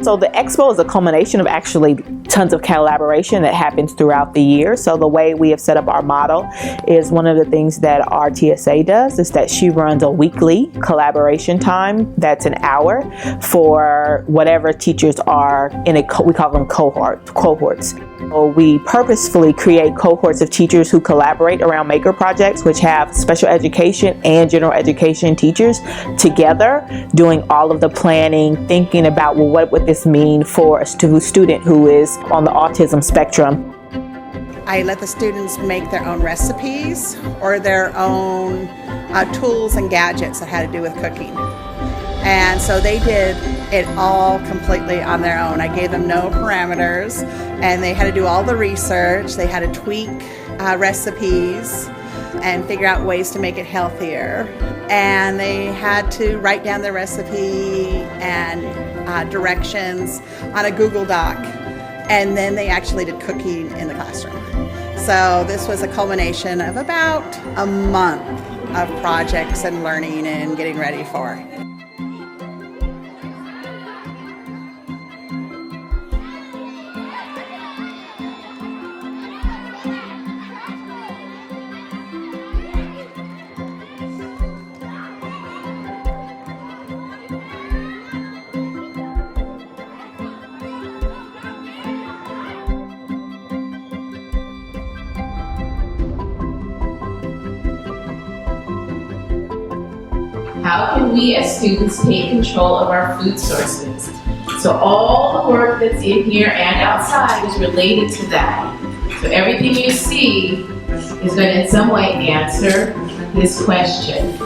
So the Expo is a culmination of actually tons of collaboration that happens throughout the year. So the way we have set up our model is one of the things that our TSA does is that she runs a weekly collaboration time that's an hour for whatever teachers are in we call them cohorts. So we purposefully create cohorts of teachers who collaborate around maker projects, which have special education and general education teachers together doing all of the planning, thinking about, well, what would this mean for a student who is on the autism spectrum. I let the students make their own recipes or their own tools and gadgets that had to do with cooking. And so they did it all completely on their own. I gave them no parameters, and they had to do all the research. They had to tweak recipes and figure out ways to make it healthier. And they had to write down their recipe and directions on a Google Doc. And then they actually did cooking in the classroom. So this was a culmination of about a month of projects and learning and getting ready for. How can we as students take control of our food sources? So all the work that's in here and outside is related to that. So everything you see is going to in some way answer this question.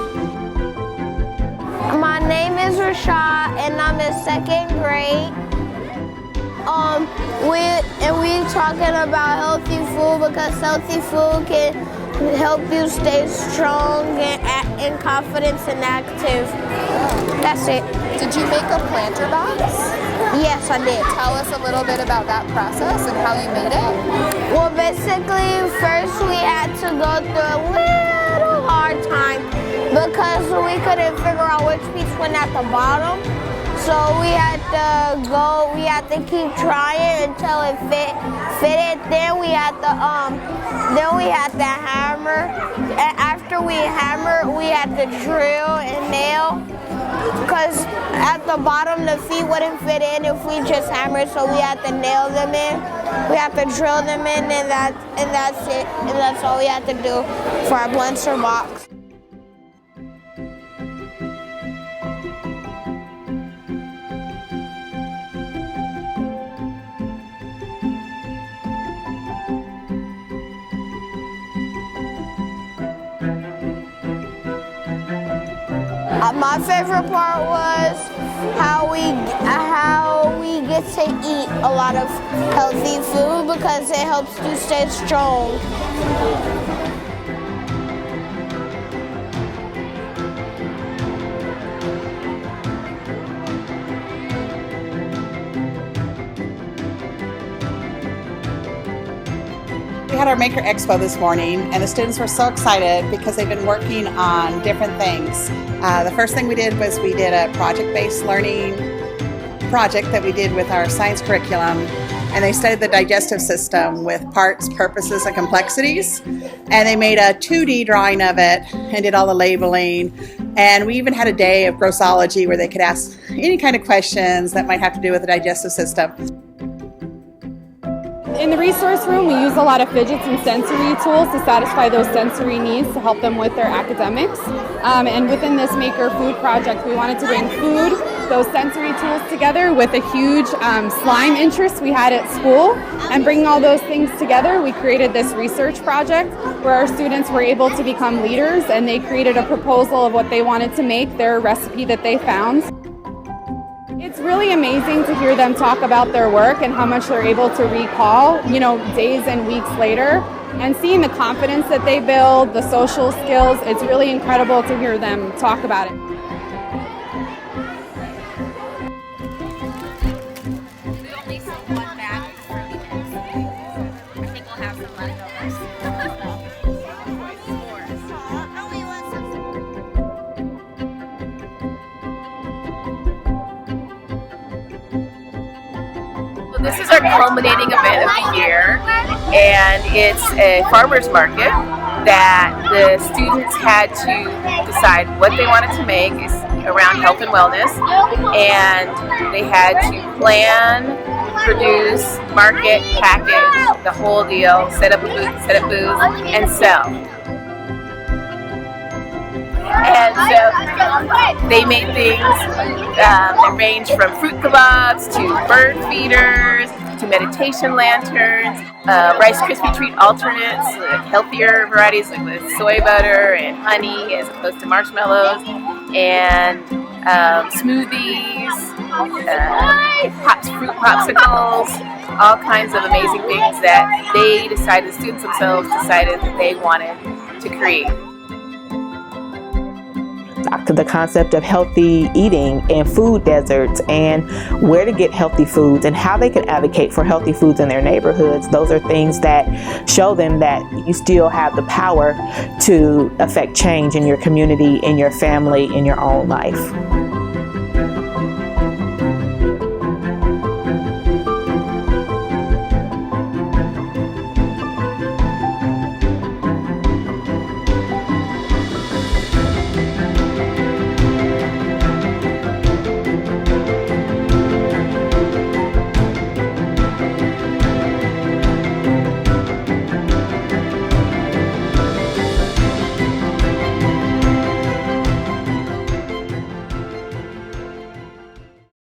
My name is Rashad and I'm in second grade. We're talking about healthy food because healthy food can help you stay strong and confident and active. That's it. Did you make a planter box? Yes, I did. Tell us a little bit about that process and how you made it. Well, basically, first we had to go through a little hard time because we couldn't figure out which piece went at the bottom. So we had to keep trying until it fitted. Then we had to hammer. And after we hammered, we had to drill and nail. Because at the bottom, the feet wouldn't fit in if we just hammered, so we had to nail them in. We had to drill them in, and that's it. And that's all we had to do for our blender box. My favorite part was how we get to eat a lot of healthy food because it helps you stay strong. We had our Maker Expo this morning, and the students were so excited because they've been working on different things. The first thing we did was we did a project-based learning project that we did with our science curriculum, and they studied the digestive system with parts, purposes, and complexities. And they made a 2D drawing of it and did all the labeling. And we even had a day of grossology where they could ask any kind of questions that might have to do with the digestive system. In the resource room, we use a lot of fidgets and sensory tools to satisfy those sensory needs to help them with their academics. And within this Maker Food project, we wanted to bring food, those sensory tools together with a huge slime interest we had at school. And bringing all those things together, we created this research project where our students were able to become leaders, and they created a proposal of what they wanted to make, their recipe that they found. It's really amazing to hear them talk about their work and how much they're able to recall, days and weeks later. And seeing the confidence that they build, the social skills, it's really incredible to hear them talk about it. We only sold one bag for I think we'll have some leftovers. Well, this is our culminating event of the year, and it's a farmer's market that the students had to decide what they wanted to make around health and wellness, and they had to plan, produce, market, package, the whole deal, set up a booth, and sell. And so they made things that range from fruit kebabs to bird feeders to meditation lanterns, Rice Krispie treat alternates, healthier varieties like with soy butter and honey as opposed to marshmallows, and smoothies, fruit popsicles, all kinds of amazing things that the students themselves decided that they wanted to create. The concept of healthy eating and food deserts and where to get healthy foods and how they can advocate for healthy foods in their neighborhoods. Those are things that show them that you still have the power to affect change in your community, in your family, in your own life.